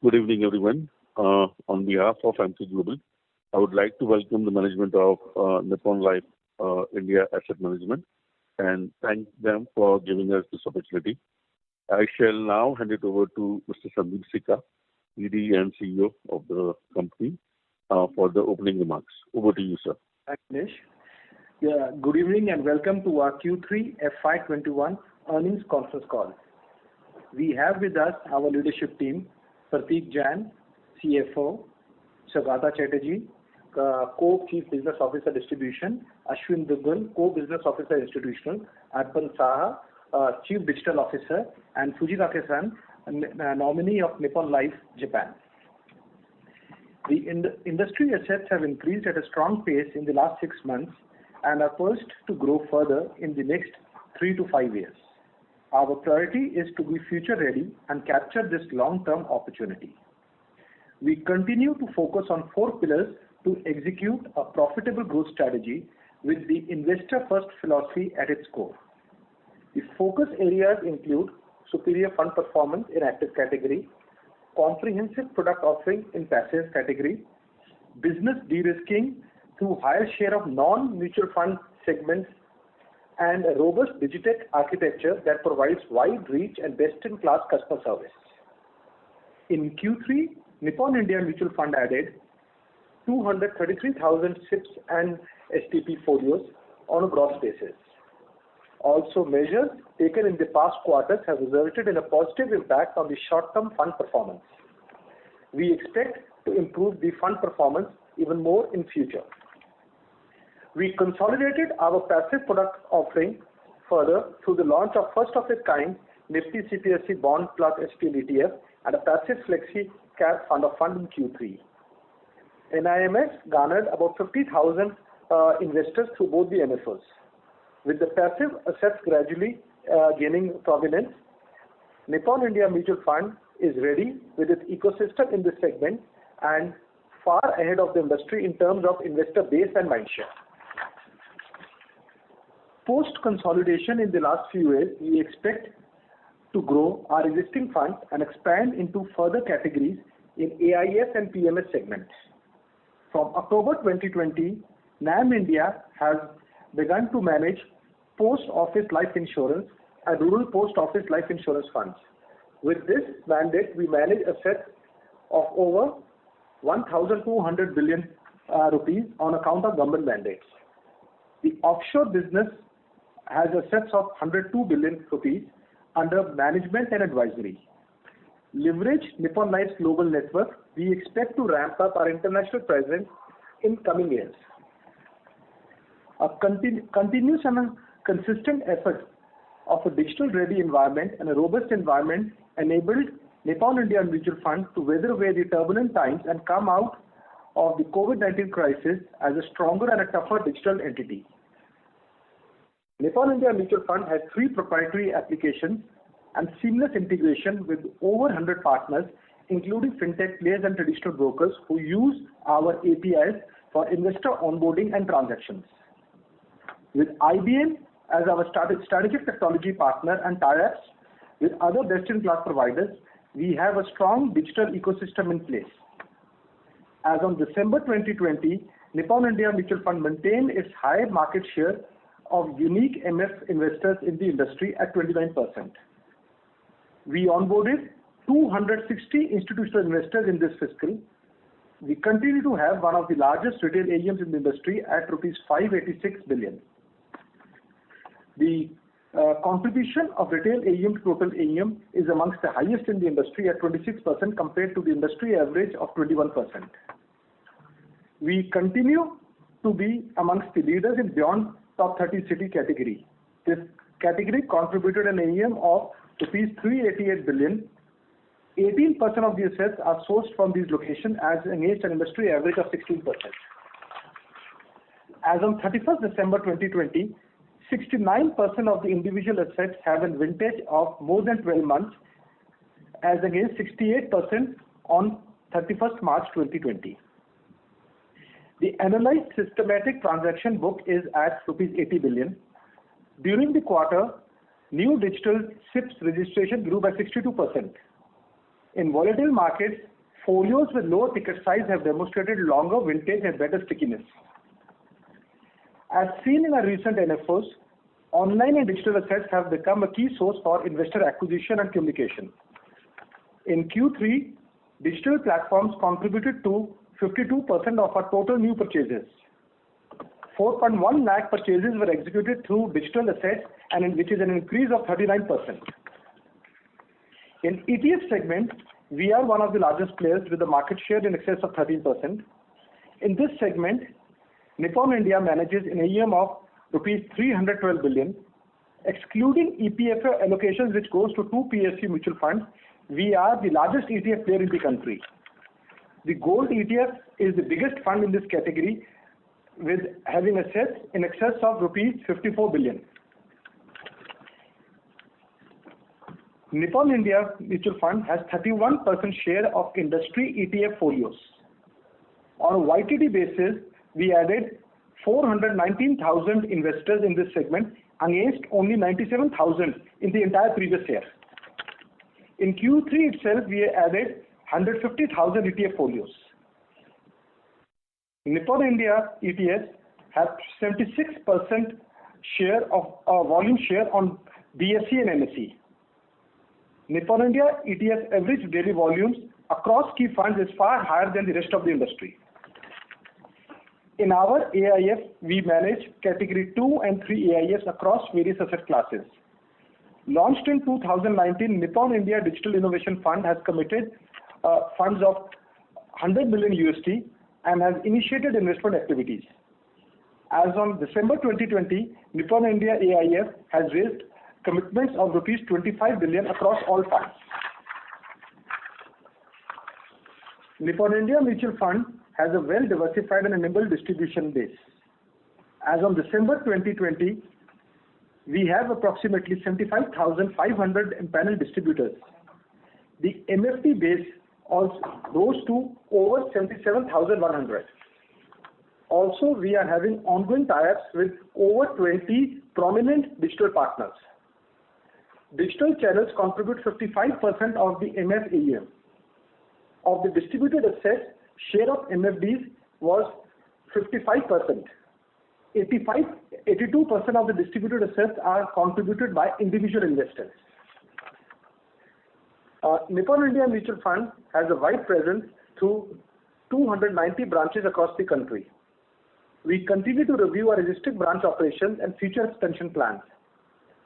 Good evening, everyone. On behalf of MC Global, I would like to welcome the management of Nippon Life India Asset Management and thank them for giving us this opportunity. I shall now hand it over to Mr. Sandeep Sikka, ED and CEO of the company, for the opening remarks. Over to you, sir. Thanks, Nish. Yeah, good evening and welcome to our Q3FY21 earnings conference call. We have with us our leadership team, Prateek Jain, CFO, Saugata Chatterjee, Co-Chief Business Officer Distribution, Ashwin Duggal, Co-Business Officer Institutional, Arpan Saha, Chief Digital Officer, and Fujitake-san, nominee of Nippon Life Japan. The industry assets have increased at a strong pace in the last 6 months and are poised to grow further in the next 3 to 5 years. Our priority is to be future ready and capture this long-term opportunity. We continue to focus on 4 pillars to execute a profitable growth strategy with the investor-first philosophy at its core. The focus areas include superior fund performance in active category, comprehensive product offering in passive category, business de-risking through higher share of non-mutual fund segments, and a robust digitech architecture that provides wide reach and best-in-class customer service. In Q3, Nippon India Mutual Fund added 233,000 SIPs and STP folios on a gross basis. Also, measures taken in the past quarters have resulted in a positive impact on the short-term fund performance. We expect to improve the fund performance even more in future. We consolidated our passive product offering further through the launch of first of its kind Nifty CPSE Bond Plus SPL ETF and a passive Flexi Cap Fund of Fund in Q3. NIMS garnered about 50,000 investors through both the NFOs. With the passive assets gradually gaining prominence, Nippon India Mutual Fund is ready with its ecosystem in this segment and far ahead of the industry in terms of investor base and mindshare. Post-consolidation in the last few years, we expect to grow our existing funds and expand into further categories in AIF and PMS segments. From October 2020, NAM India has begun to manage post-office life insurance and rural post-office life insurance funds. With this mandate, we manage assets of over 1,200 billion rupees on account of government mandates. The offshore business has assets of 102 billion rupees under management and advisory. Leverage Nippon Life's global network, we expect to ramp up our international presence in coming years. A continuous and consistent effort of a digital-ready environment and a robust environment enabled Nippon India Mutual Fund to weather away the turbulent times and come out of the COVID-19 crisis as a stronger and a tougher digital entity. Nippon India Mutual Fund has 3 proprietary applications and seamless integration with over 100 partners, including fintech players and traditional brokers who use our APIs for investor onboarding and transactions. With IBM as our strategic technology partner and tie-ups with other best-in-class providers, we have a strong digital ecosystem in place. As on December 2020, Nippon India Mutual Fund maintained its high market share of unique MF investors in the industry at 29%. We onboarded 260 institutional investors in this fiscal. We continue to have one of the largest retail AUMs in the industry at rupees 586 billion. The contribution of retail AUM to total AUM is amongst the highest in the industry at 26% compared to the industry average of 21%. We continue to be amongst the leaders in beyond top 30 city category. This category contributed an AUM of rupees 388 billion. 18% of the assets are sourced from these locations as against an industry average of 16%. As on 31st December 2020, 69% of the individual assets have a vintage of more than 12 months as against 68% on 31st March 2020. The analyzed systematic transaction book is at rupees 80 billion. During the quarter, new digital SIPs registration grew by 62%. In volatile markets, Folios with lower ticket size have demonstrated longer vintage and better stickiness. As seen in our recent NFOs, online and digital assets have become a key source for investor acquisition and communication. In Q3, digital platforms contributed to 52% of our total new purchases. 4.1 lakh purchases were executed through digital assets, which is an increase of 39%. In ETF segment, we are one of the largest players with a market share in excess of 13%. In this segment, Nippon India manages an AUM of rupees 312 billion. Excluding EPFO allocations which goes to two PSU mutual funds, we are the largest ETF player in the country. The Gold ETF is the biggest fund in this category, with having assets in excess of rupees 54 billion. Nippon India Mutual Fund has 31% share of industry ETF folios. On a YTD basis, we added 419,000 investors in this segment against only 97,000 in the entire previous year. In Q3 itself, we added 150,000 ETF folios. Nippon India ETFs have 76% share of volume share on BSE and NSE. Nippon India ETF average daily volumes across key funds is far higher than the rest of the industry. In our AIF, we manage category 2 and 3 AIFs across various asset classes. Launched in 2019, Nippon India Digital Innovation Fund has committed funds of $100 million USD and has initiated investment activities. As on December 2020, Nippon India AIF has raised commitments of rupees 25 billion across all funds. Nippon India Mutual Fund has a well-diversified and nimble distribution base. As on December 2020, we have approximately 75,500 empaneled distributors. The MFD base also rose to over 77,100. Also, we are having ongoing tie-ups with over 20 prominent digital partners. Digital channels contribute 55% of the MF AUM. Of the distributed assets, share of MFDs was 55%. 82% of the distributed assets are contributed by individual investors. Nippon India Mutual Fund has a wide presence through 290 branches across the country. We continue to review our existing branch operations and future expansion plans.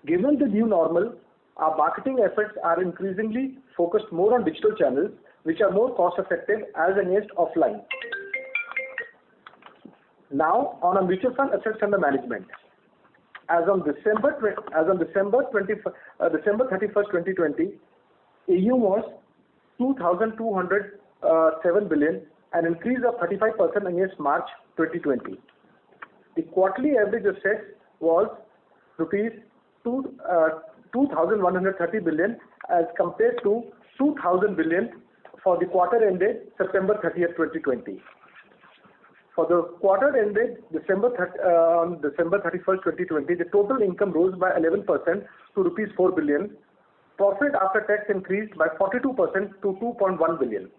Given the new normal, our marketing efforts are increasingly focused more on digital channels, which are more cost-effective as against offline. Now, on our mutual fund assets under management. As on December 31st, 2020, AUM was 2,207 billion, an increase of 35% against March 2020. The quarterly average assets was rupees 2,130 billion as compared to 2,000 billion for the quarter ended September 30th, 2020. For the quarter ended December 31st, 2020, the total income rose by 11% to rupees 4 billion. Profit after tax increased by 42% to 2.1 billion.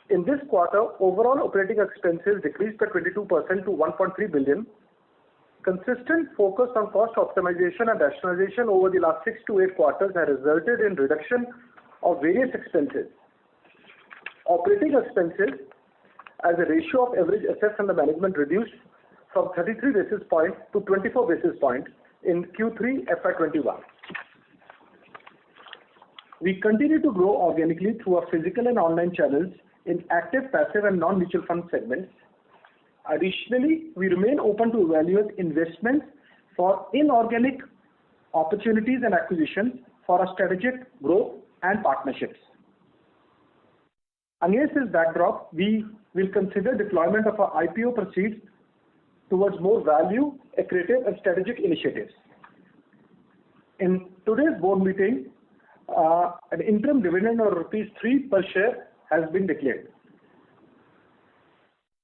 In this quarter, overall operating expenses decreased by 22% to 1.3 billion. Consistent focus on cost optimization and rationalization over the last 6 to 8 quarters has resulted in reduction of various expenses. Operating expenses as a ratio of average assets under management reduced from 33 basis points to 24 basis points in Q3 FY21. We continue to grow organically through our physical and online channels in active, passive and non-mutual fund segments. Additionally, we remain open to evaluate investments for inorganic opportunities and acquisitions for our strategic growth and partnerships. Against this backdrop, we will consider deployment of our IPO proceeds towards more value, accretive and strategic initiatives. In today's board meeting, an interim dividend of rupees 3 per share has been declared.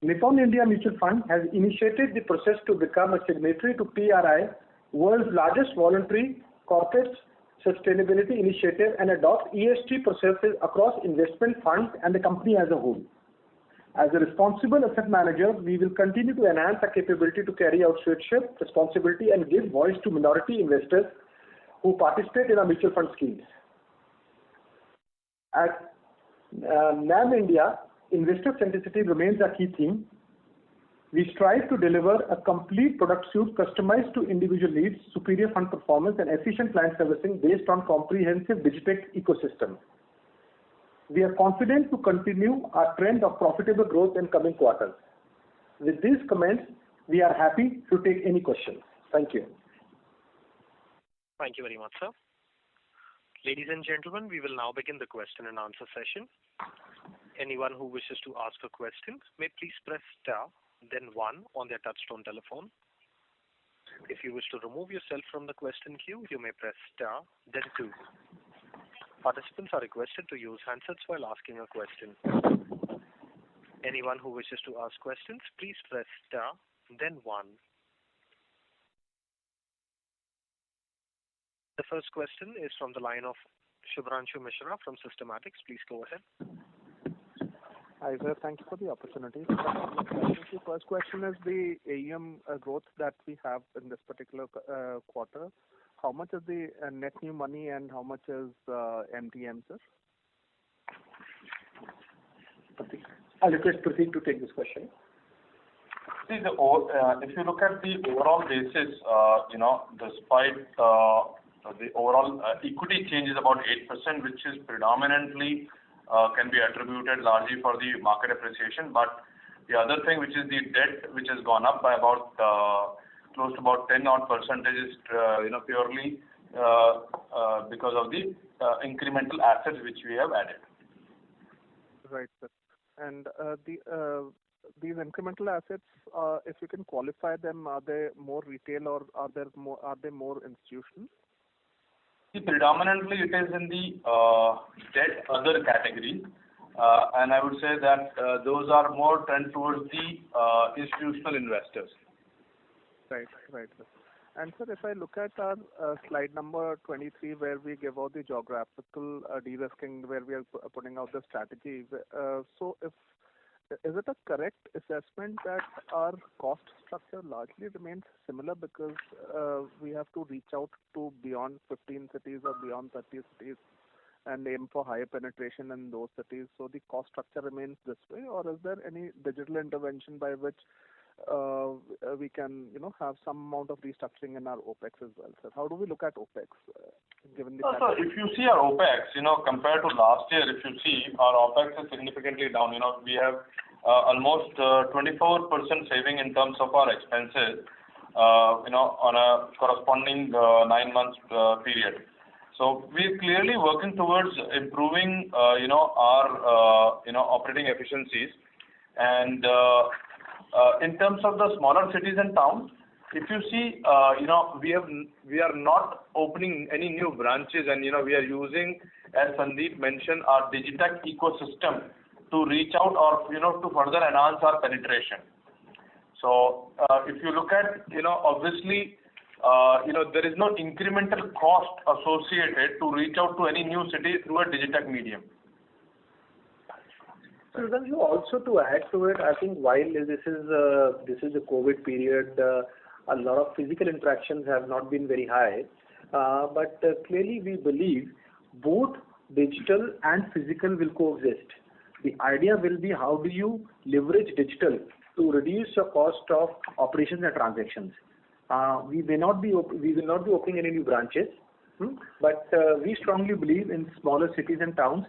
Nippon India Mutual Fund has initiated the process to become a signatory to PRI, world's largest voluntary corporate sustainability initiative and adopt ESG processes across investment funds and the company as a whole. As a responsible asset manager, we will continue to enhance our capability to carry out stewardship, responsibility, and give voice to minority investors who participate in our mutual fund schemes. At NAM India, investor centricity remains a key theme. We strive to deliver a complete product suite customized to individual needs, superior fund performance, and efficient client servicing based on comprehensive digitech ecosystem. We are confident to continue our trend of profitable growth in coming quarters. With these comments, we are happy to take any questions. Thank you. Thank you very much, sir. Ladies and gentlemen, we will now begin the question and answer session. Anyone who wishes to ask a question may please press star, then 1 on their touchtone telephone. If you wish to remove yourself from the question queue, you may press star, then 2. Participants are requested to use handsets while asking a question. Anyone who wishes to ask questions, please press star, then 1. The first question is from the line of Shubhranshu Mishra from Systematics. Please go ahead. Hi, sir. Thank you for the opportunity. The first question is the AUM growth that we have in this particular quarter. How much is the net new money and how much is MTM, sir? I'll request Prateek to take this question. See, if you look at the overall basis, despite the overall equity change is about 8%, which is predominantly can be attributed largely for the market appreciation. But the other thing, which is the debt, which has gone up by about close to about 10 odd percentage, is purely because of the incremental assets which we have added. Right, sir. And these incremental assets, if you can qualify them, are they more retail or are they more institutional? See, predominantly it is in the debt other category, and I would say that those are more trend towards the institutional investors. Right, sir. And sir, if I look at our slide number 23, where we give out the geographical de-risking, where we are putting out the strategy, so is it a correct assessment that our cost structure largely remains similar because we have to reach out to beyond 15 cities or beyond 30 cities and aim for higher penetration in those cities? So the cost structure remains this way, or is there any digital intervention by which we can, have some amount of restructuring in our OPEX as well, sir? How do we look at OPEX given the? So if you see our OPEX, compared to last year, if you see our OPEX is significantly down. We have almost 24% saving in terms of our expenses, on a corresponding 9 months period. So we're clearly working towards improving, our, operating efficiencies. And in terms of the smaller cities and towns, if you see, we are not opening any new branches, and we are using, as Sandeep mentioned, our digitech ecosystem to reach out or to further enhance our penetration. So if you look at, obviously, there is no incremental cost associated to reach out to any new city through a digitech medium. So then also to add to it, I think while this is a COVID period, a lot of physical interactions have not been very high, but clearly we believe both digital and physical will coexist. The idea will be how do you leverage digital to reduce your cost of operations and transactions. We will not be opening any new branches, but we strongly believe in smaller cities and towns.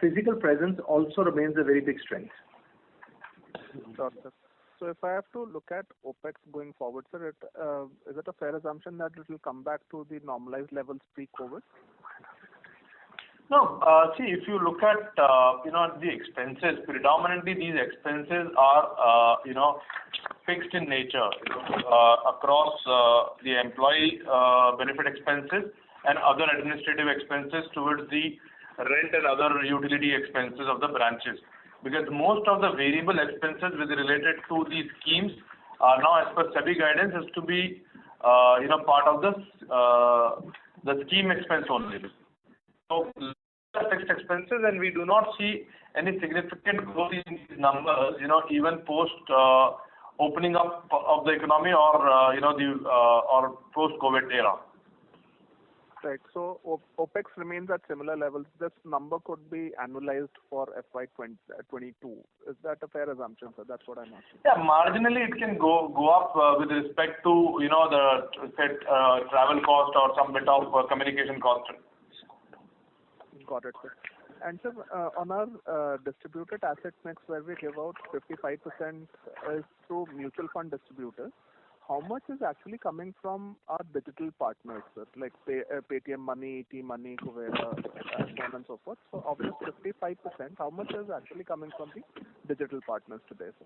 Physical presence also remains a very big strength. Sure, sir. So if I have to look at OPEX going forward, sir, is it a fair assumption that it will come back to the normalized levels pre-COVID? No, see, if you look at, the expenses, predominantly these expenses are, fixed in nature, across the employee benefit expenses and other administrative expenses towards the rent and other utility expenses of the branches. Because most of the variable expenses related to these schemes are now, as per SEBI guidance, is to be, part of the the scheme expense only. So fixed expenses, and we do not see any significant growth in these numbers, even post opening up of the economy or or post-COVID era. Right. So OPEX remains at similar levels. This number could be annualized for FY22. Is that a fair assumption, sir? That's what I'm asking. Yeah, marginally it can go up with respect to the travel cost or some bit of communication cost. Got it, sir. And sir, on our distributed asset mix, where we give out 55% is through mutual fund distributors, how much is actually coming from our digital partners, sir, like Paytm Money, T-Money, Kuvera, so on and so forth? So of this 55%, how much is actually coming from the digital partners today, sir?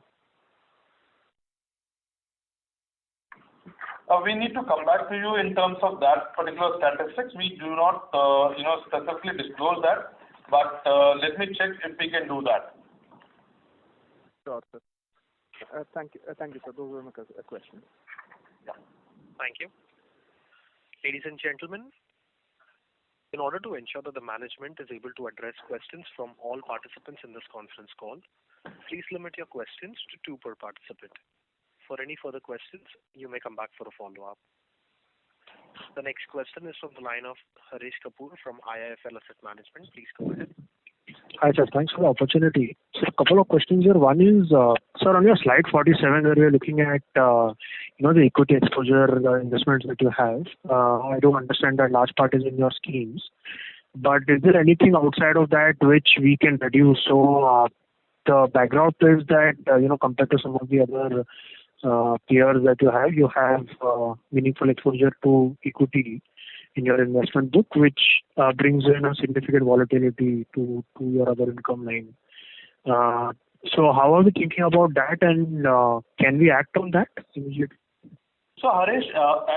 We need to come back to you in terms of that particular statistics. We do not, specifically disclose that, but let me check if we can do that. Sure, sir. Thank you, sir. Those were my questions. Yeah. Thank you. Ladies and gentlemen, in order to ensure that the management is able to address questions from all participants in this conference call, please limit your questions to 2 per participant. For any further questions, you may come back for a follow-up. The next question is from the line of Harish Kapoor from IIFL Asset Management. Please go ahead. Hi, sir. Thanks for the opportunity. So a couple of questions here. One is, sir, on your slide 47, where you're looking at, the equity exposure investments that you have. I do understand that large part is in your schemes, but is there anything outside of that which we can reduce? So the background is that, compared to some of the other peers that you have meaningful exposure to equity in your investment book, which brings in a significant volatility to your other income line. So how are we thinking about that, and can we act on that immediately? So Harish,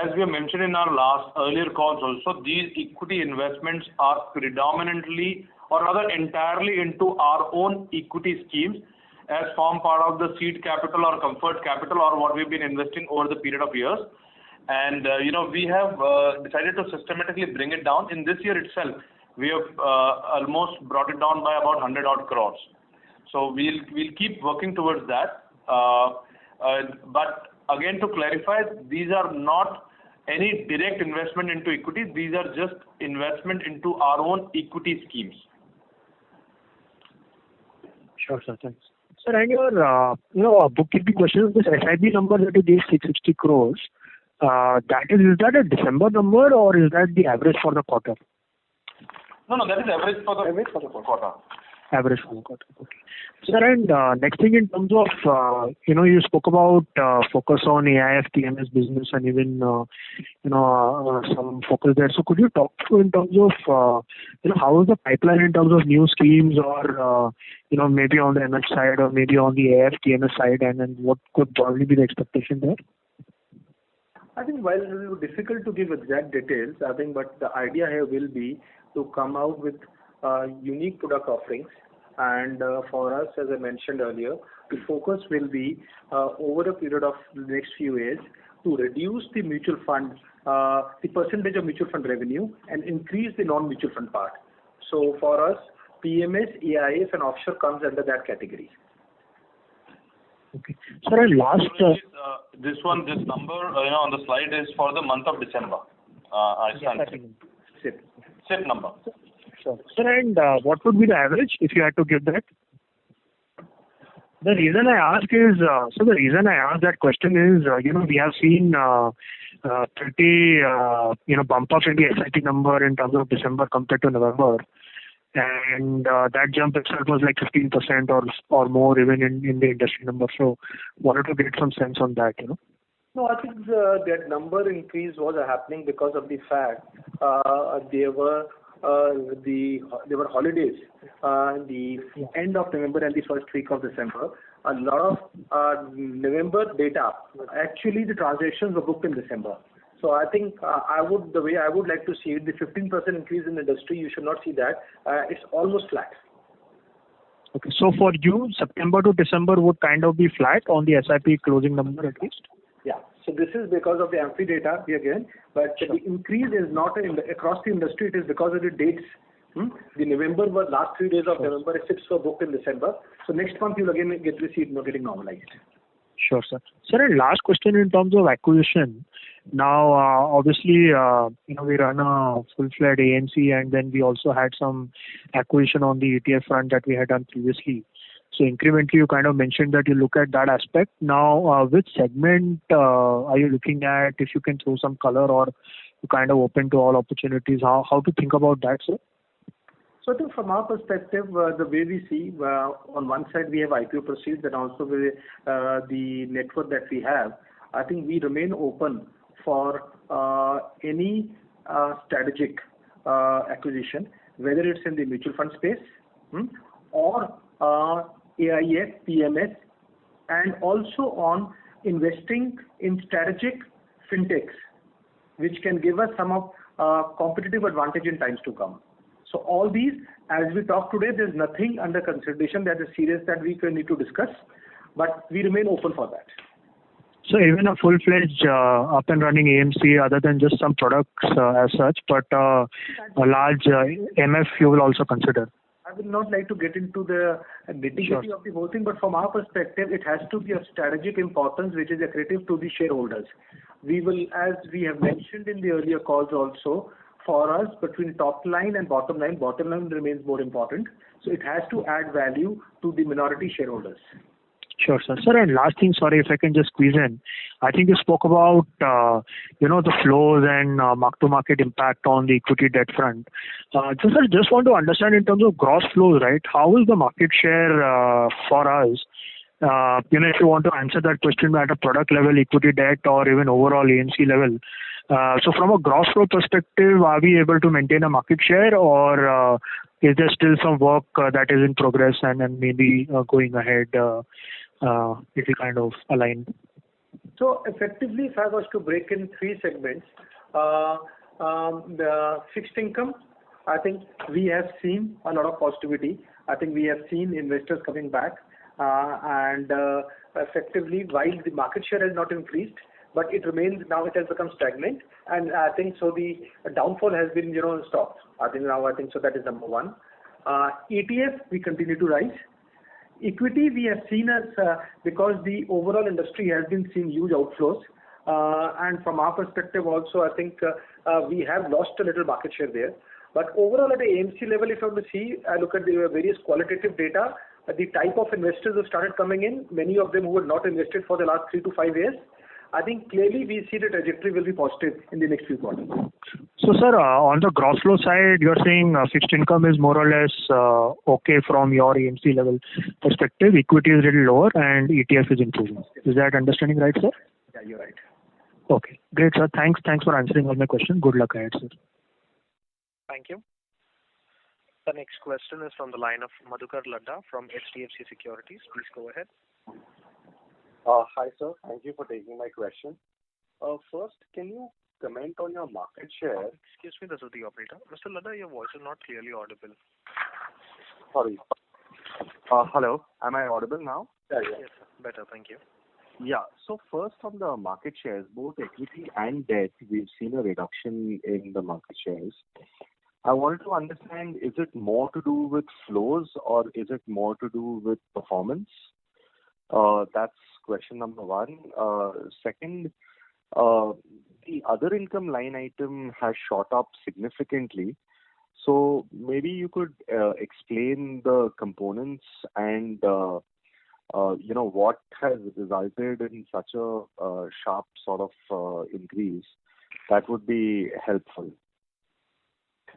as we have mentioned in our earlier calls also, these equity investments are predominantly or rather entirely into our own equity schemes as form part of the seed capital or comfort capital or what we've been investing over the period of years. And, we have decided to systematically bring it down. In this year itself, we have almost brought it down by about 100 odd crores. So we'll keep working towards that. But again, to clarify, these are not any direct investment into equity. These are just investment into our own equity schemes. Sure, sir. Thanks. Sir, and your bookkeeping question, this SIP number that you gave 660 crores, is that a December number or is that the average for the quarter? No, that is average for the quarter. Average for the quarter. Okay. Sir, and next thing in terms of, you spoke about focus on AIF, TMS business and even, some focus there. So could you talk through in terms of, how is the pipeline in terms of new schemes or, maybe on the MF side or maybe on the AIF, TMS side, and then what could probably be the expectation there? I think while it will be difficult to give exact details, but the idea here will be to come out with unique product offerings. And for us, as I mentioned earlier, the focus will be over a period of the next few years to reduce the mutual fund, the percentage of mutual fund revenue and increase the non-mutual fund part. So for us, PMS, AIF and offshore comes under that category. Okay. Sir, and last... this number on the slide is for the month of December. SIP number. Sure. Sir, and what would be the average if you had to give that? The reason I ask is, that question is, we have seen pretty, bump up in the SIP number in terms of December compared to November. And that jump itself was like 15% or more even in the industry number. So wanted to get some sense on that, No, I think that number increase was happening because of the fact there were holidays the end of November and the first week of December. A lot of November data, actually the transactions were booked in December. So I think the way I would like to see it, the 15% increase in the industry, you should not see that. It's almost flat. Okay. So for you, September to December would kind of be flat on the SIP closing number at least? Yeah. So this is because of the amphi data we are given, but the increase is not across the industry. It is because of the dates. The November was last 3 days of November, SIPs were booked in December. So next month you'll again get to see it getting normalized. Sure, sir. Sir, and last question in terms of acquisition. Now, obviously, we run a full-fledged AMC, and then we also had some acquisition on the ETF front that we had done previously. So incrementally, you kind of mentioned that you look at that aspect. Now, which segment are you looking at? If you can throw some color, or you kind of open to all opportunities, how to think about that, sir? So I think from our perspective, the way we see, on one side we have IPO proceeds and also the network that we have. I think we remain open for any strategic acquisition, whether it's in the mutual fund space or AIF, PMS, and also on investing in strategic fintechs, which can give us some of competitive advantage in times to come. So all these, as we talk today, there's nothing under consideration that is serious that we need to discuss, but we remain open for that. So even a full-fledged up and running AMC, other than just some products as such, but a large MF you will also consider. I would not like to get into the nitty-gritty of the whole thing, but from our perspective, it has to be of strategic importance, which is accretive to the shareholders. We will, as we have mentioned in the earlier calls also, for us, between top line and bottom line remains more important. So it has to add value to the minority shareholders. Sure, sir. Sir, and last thing, sorry if I can just squeeze in. I think you spoke about, the flows and mark-to-market impact on the equity debt front. Just want to understand in terms of gross flows, right? How is the market share for us? If you want to answer that question at a product level, equity debt, or even overall AMC level. So from a gross flow perspective, are we able to maintain a market share, or is there still some work that is in progress and maybe going ahead if we kind of align? So effectively, if I was to break in 3 segments, the fixed income, I think we have seen a lot of positivity. I think we have seen investors coming back, and effectively, while the market share has not increased, but it remains, now it has become stagnant, and I think so the downfall has been stopped. I think so that is number 1. ETF, we continue to rise. Equity, we have seen as because the overall industry has been seeing huge outflows, and from our perspective also, I think we have lost a little market share there. But overall at the AMC level, if I were to see, I look at the various qualitative data, the type of investors who started coming in, many of them who had not invested for the last 3 to 5 years, I think clearly we see the trajectory will be positive in the next few quarters. So, sir, on the gross flow side, you're saying fixed income is more or less okay from your AMC level perspective. Equity is a little lower and ETF is improving. Is that understanding right, sir? Yeah, you're right. Okay, great, sir. Thanks for answering all my questions. Good luck ahead, sir. Thank you. The next question is from the line of Madhukar Ladda from HDFC Securities. Please go ahead. Hi, sir. Thank you for taking my question. First, can you comment on your market share? Excuse me, this is the operator. Mr. Ladda, your voice is not clearly audible. Sorry. Hello. Am I audible now? Yes, sir. Better. Thank you. Yeah. So first on the market shares, both equity and debt, we've seen a reduction in the market shares. I wanted to understand, is it more to do with flows or is it more to do with performance? That's question number 1. Second, the other income line item has shot up significantly. So maybe you could explain the components and what has resulted in such a sharp sort of increase. That would be helpful.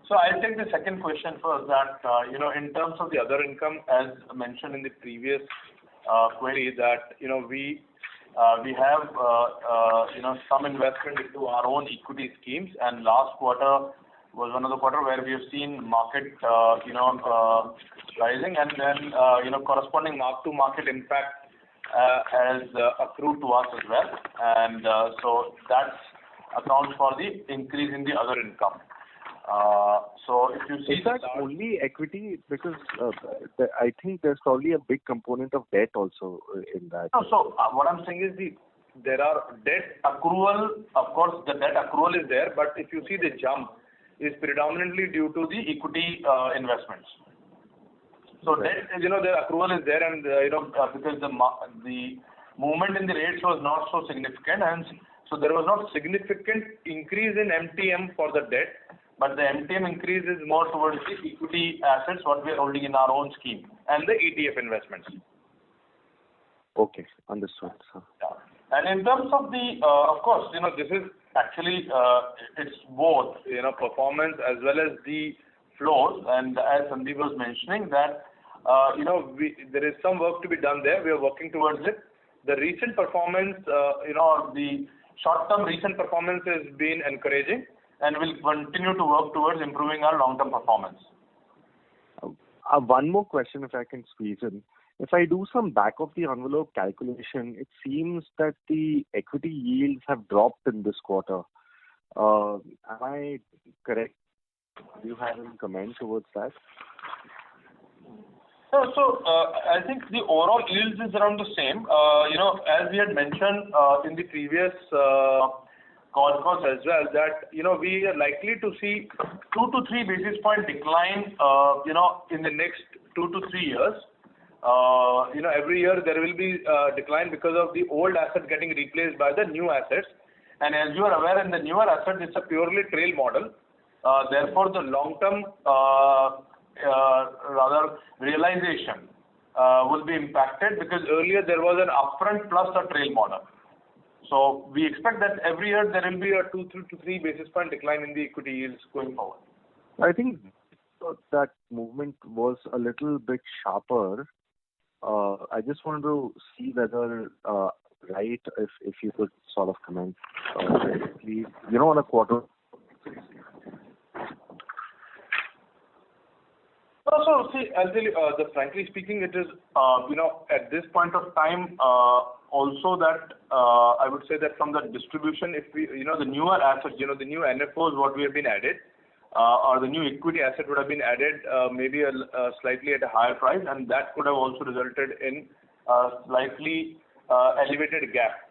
So I'll take the second question first, that, in terms of the other income, as mentioned in the previous query, that, we have, some investment into our own equity schemes, and last quarter was one of the quarter where we have seen market, rising, and then, corresponding mark-to-market impact has accrued to us as well. And so that accounts for the increase in the other income. So if you see, is that only equity? Because I think there's probably a big component of debt also in that. No, so what I'm saying is there are debt accrual. Of course, the debt accrual is there, but if you see the jump is predominantly due to the equity investments. So debt, the accrual is there, and because the movement in the rates was not so significant, and so there was not significant increase in MTM for the debt, but the MTM increase is more towards the equity assets what we are holding in our own scheme and the ETF investments. Okay, understood, sir. Yeah. And in terms of the, of course, this is actually, it's both, performance as well as the flows. And as Sandeep was mentioning that, there is some work to be done there. We are working towards it. The recent performance, the short-term recent performance has been encouraging, and we'll continue to work towards improving our long-term performance. One more question, if I can squeeze in. If I do some back-of-the-envelope calculation, it seems that the equity yields have dropped in this quarter. Am I correct? Do you have any comment towards that? So I think the overall yields is around the same. As we had mentioned in the previous calls as well, that we are likely to see 2 to 3 basis point decline. In the next 2 to 3 years. Every year there will be a decline because of the old assets getting replaced by the new assets. And as you are aware, in the newer assets, it's a purely trail model. Therefore, the long-term rather realization will be impacted because earlier there was an upfront plus a trail model. So we expect that every year there will be a 2 to 3 basis point decline in the equity yields going forward. I think that movement was a little bit sharper. I just wanted to see whether, right, if you could sort of comment, please, on a quarter. So, see, I'll tell you, frankly speaking, it is, at this point of time, also that I would say that from the distribution, if we, the newer assets, the new NFOs, what we have been added, or the new equity asset would have been added maybe slightly at a higher price, and that could have also resulted in a slightly elevated gap.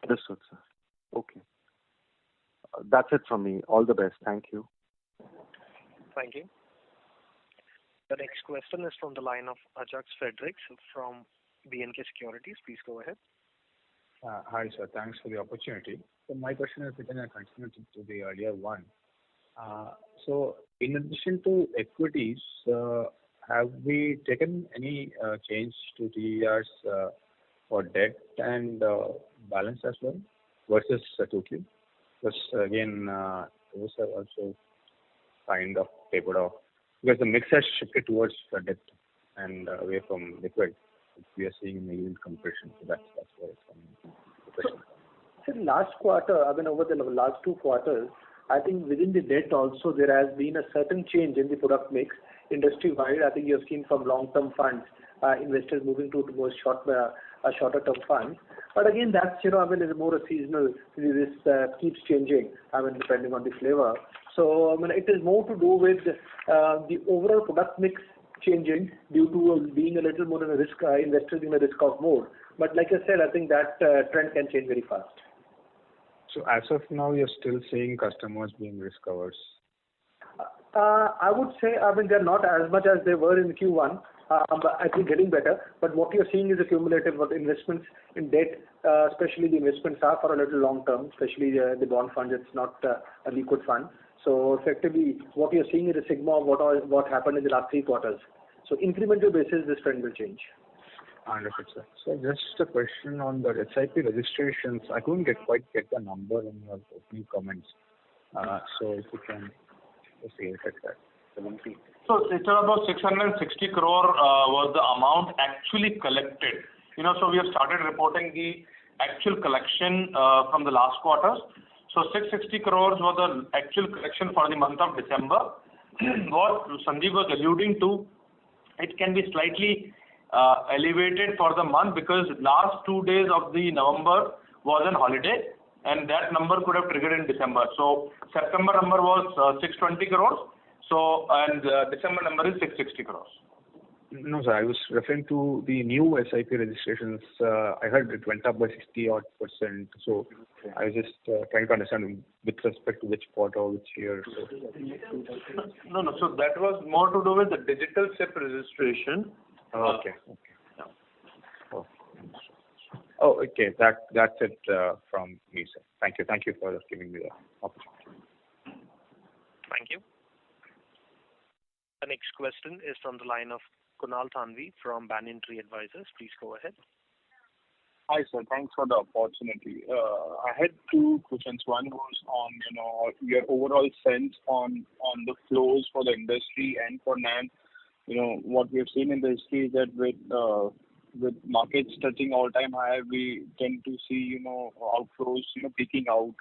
Understood, sir. Okay. That's it from me. All the best. Thank you. Thank you. The next question is from the line of Ajax Fredericks from BNK Securities. Please go ahead. Hi, sir. Thanks for the opportunity. So my question is within a continuity to the earlier one. So in addition to equities, have we taken any change to TERs for debt and balance as well versus totally? Because again, those are also kind of tapered off because the mix has shifted towards debt and away from liquid. We are seeing a yield compression, so that's where it's coming. So last quarter, over the last 2 quarters, I think within the debt also there has been a certain change in the product mix industry-wide. I think you have seen from long-term funds, investors moving to more shorter-term funds. But again, that's is more a seasonal. This keeps changing. Depending on the flavor. So it is more to do with the overall product mix changing due to being a little more in a risk, investors in a risk-off mode. But like I said, I think that trend can change very fast. So as of now, you're still seeing customers being risk averse? I would say, they're not as much as they were in Q1. But I think getting better. But what you're seeing is a cumulative of investments in debt, especially the investments are for a little long term, especially the bond fund. It's not a liquid fund. So effectively, what you're seeing is a sigma of what happened in the last 3 quarters. So incremental basis, this trend will change. Understood, sir. So just a question on the SIP registrations. I couldn't quite get the number in your opening comments. So if you can just say that. 70. So it's about 660 crore was the amount actually collected. So we have started reporting the actual collection from the last quarters. So 660 crores was the actual collection for the month of December. What Sandeep was alluding to, it can be slightly elevated for the month because last 2 days of the November was on holiday and that number could have triggered in December. So September number was 620 crores. So and December number is 660 crores. No, sir. I was referring to the new SIP registrations. I heard it went up by 60-odd%. So I was just trying to understand with respect to which quarter or which year. So. No. So that was more to do with the digital SIP registration. Okay. Oh, okay. That's it from me, sir. Thank you. Thank you for giving me the opportunity. Thank you. The next question is from the line of Kunal Thanvi from Banyan Tree Advisors. Please go ahead. Hi, sir. Thanks for the opportunity. I had two questions. One was on, your overall sense on the flows for the industry and for NAM. What we have seen in the history is that with markets touching all-time high, we tend to see, outflows, peaking out,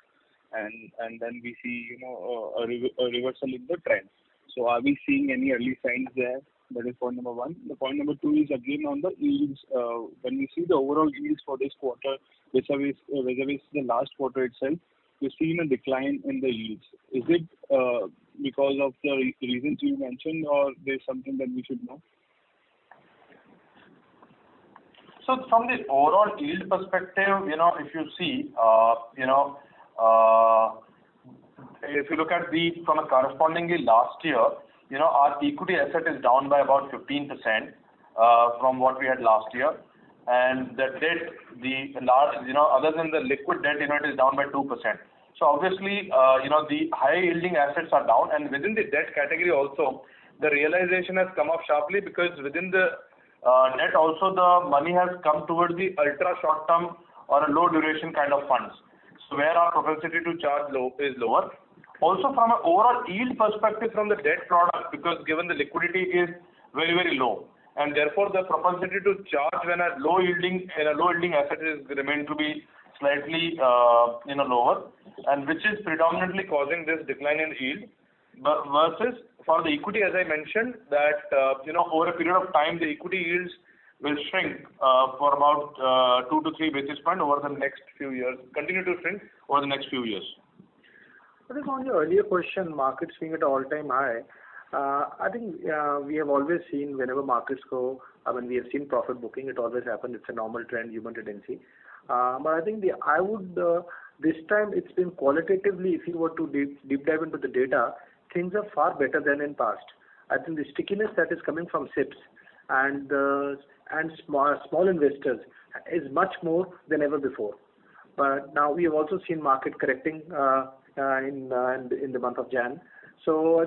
and then we see, a reversal in the trend. So are we seeing any early signs there? That is point number one. The point number two is again on the yields. When we see the overall yields for this quarter, vis-a-vis the last quarter itself, we've seen a decline in the yields. Is it because of the reasons you mentioned, or there's something that we should know? So from the overall yield perspective, if you see, if you look at from a correspondingly last year, our equity asset is down by about 15% from what we had last year, and the debt, other than the liquid debt, it is down by 2%. So obviously, the high yielding assets are down, and within the debt category also, the realization has come up sharply because within the debt also the money has come towards the ultra short term or a low duration kind of funds. So where our propensity to charge is lower. Also from an overall yield perspective from the debt product, because given the liquidity is very, very low, and therefore the propensity to charge when a low yielding asset is remain to be slightly lower, and which is predominantly causing this decline in yield. But versus for the equity, as I mentioned, that over a period of time the equity yields will shrink for about 2 to 3 basis points over the next few years, continue to shrink over the next few years. I think on your earlier question, markets being at all-time high, I think we have always seen whenever markets go, when we have seen profit booking, it always happens. It's a normal trend, human tendency. But I think this time it's been qualitatively, if you were to deep dive into the data, things are far better than in past. I think the stickiness that is coming from SIPs and small investors is much more than ever before. But now we have also seen market correcting in the month of Jan. So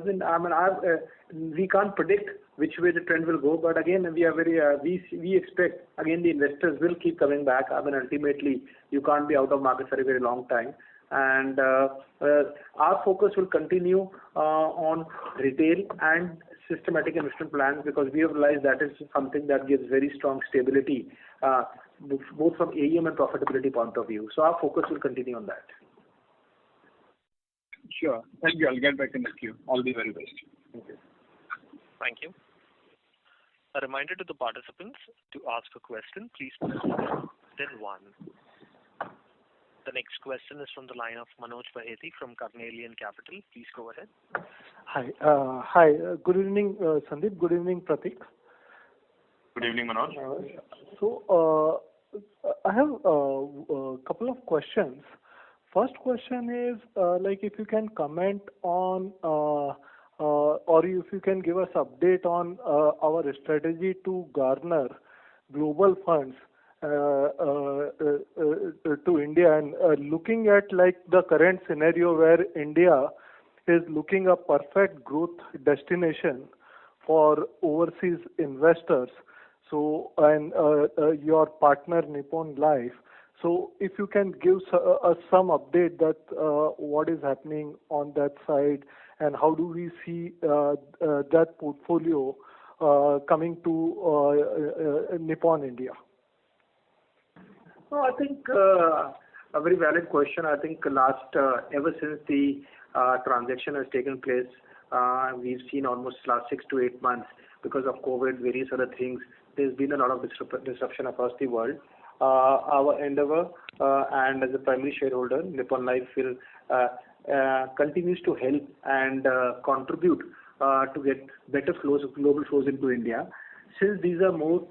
we can't predict which way the trend will go, but again we expect again the investors will keep coming back. Ultimately you can't be out of market for a very long time, and our focus will continue on retail and systematic investment plans, because we have realized that is something that gives very strong stability both from AUM and profitability point of view. So our focus will continue on that. Sure. Thank you. I'll get back in the queue. All the very best. Thank you. Thank you. A reminder to the participants, to ask a question, please press then 1. The next question is from the line of Manoj Baheti from Carnelian Capital. Please go ahead. Hi. Good evening, Sandeep. Good evening, Pratik. Good evening, Manoj. So I have a couple of questions. First question is, if you can comment on or if you can give us update on our strategy to garner global funds to India, and looking at the current scenario where India is looking a perfect growth destination for overseas investors. So, and your partner Nippon Life. So if you can give us some update that what is happening on that side, and how do we see that portfolio coming to Nippon India? No, I think a very valid question. I think ever since the transaction has taken place, we've seen almost last 6 to 8 months, because of COVID, various other things, there's been a lot of disruption across the world. Our endeavor and as a primary shareholder, Nippon Life will continues to help and contribute to get better flows, global flows into India. since these are more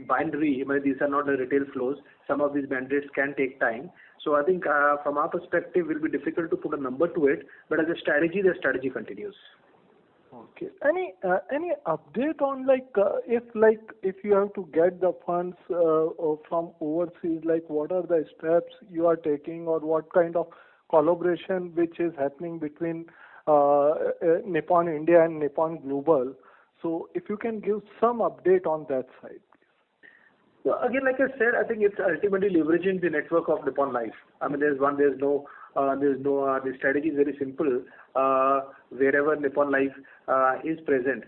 binary, these are not the retail flows, some of these mandates can take time. So I think from our perspective, it will be difficult to put a number to it, but as a strategy, the strategy continues. Okay. Any update on if you have to get the funds from overseas, what are the steps you are taking, or what kind of collaboration which is happening between Nippon India and Nippon Global? So if you can give some update on that side. So again, like I said, I think it's ultimately leveraging the network of Nippon Life. The strategy is very simple. Wherever Nippon Life is present,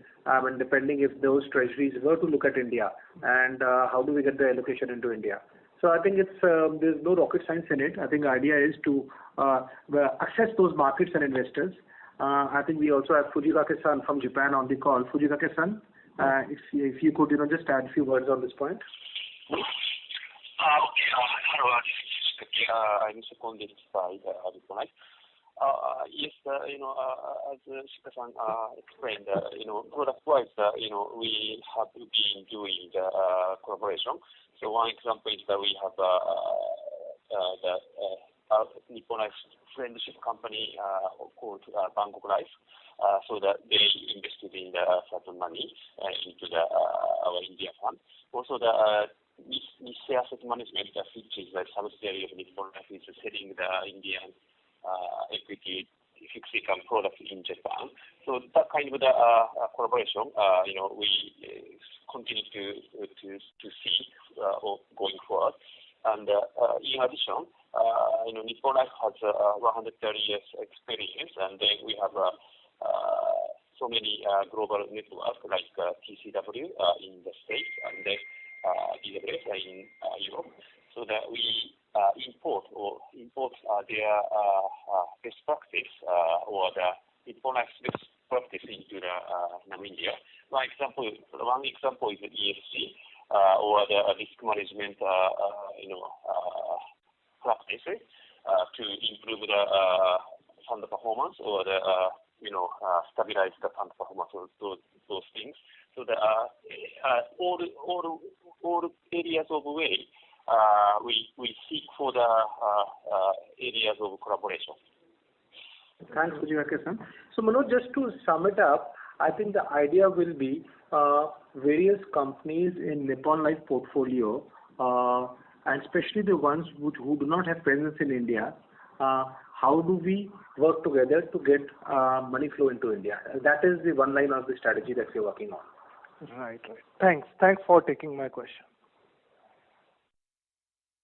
depending if those treasuries were to look at India, and how do we get the allocation into India. So I think there's no rocket science in it. I think the idea is to access those markets and investors. I think we also have Fujikake-san from Japan on the call. Fujikake-san, if you could just add a few words on this point. Okay. Hello, I'm seconded by Nippon Life. Yes, as Shika-san explained, product-wise, we have been doing collaboration. So one example is that we have the Nippon Life friendship company called Bangkok Life, so that they invested in certain money into our India fund. Also, the Nissay Asset Management, which is a subsidiary of Nippon Life, is selling the Indian equity fixed income product in Japan. So that kind of collaboration, we continue to see going forward. And in addition, Nippon Life has 130 years experience, and then we have so many global networks like TCW in the States, and then DWS in Europe, so that we import their best practice or the Nippon Life's best practice into India. One example is the ESG or the risk management practices to improve the fund performance or the stabilize the fund performance of those things. So the all areas of way we seek for the areas of collaboration. Thanks, Fujikake-san. So Manoj, just to sum it up, I think the idea will be various companies in Nippon Life portfolio, and especially the ones who do not have presence in India, how do we work together to get money flow into India? That is the one line of the strategy that we're working on. Right. Thanks for taking my question.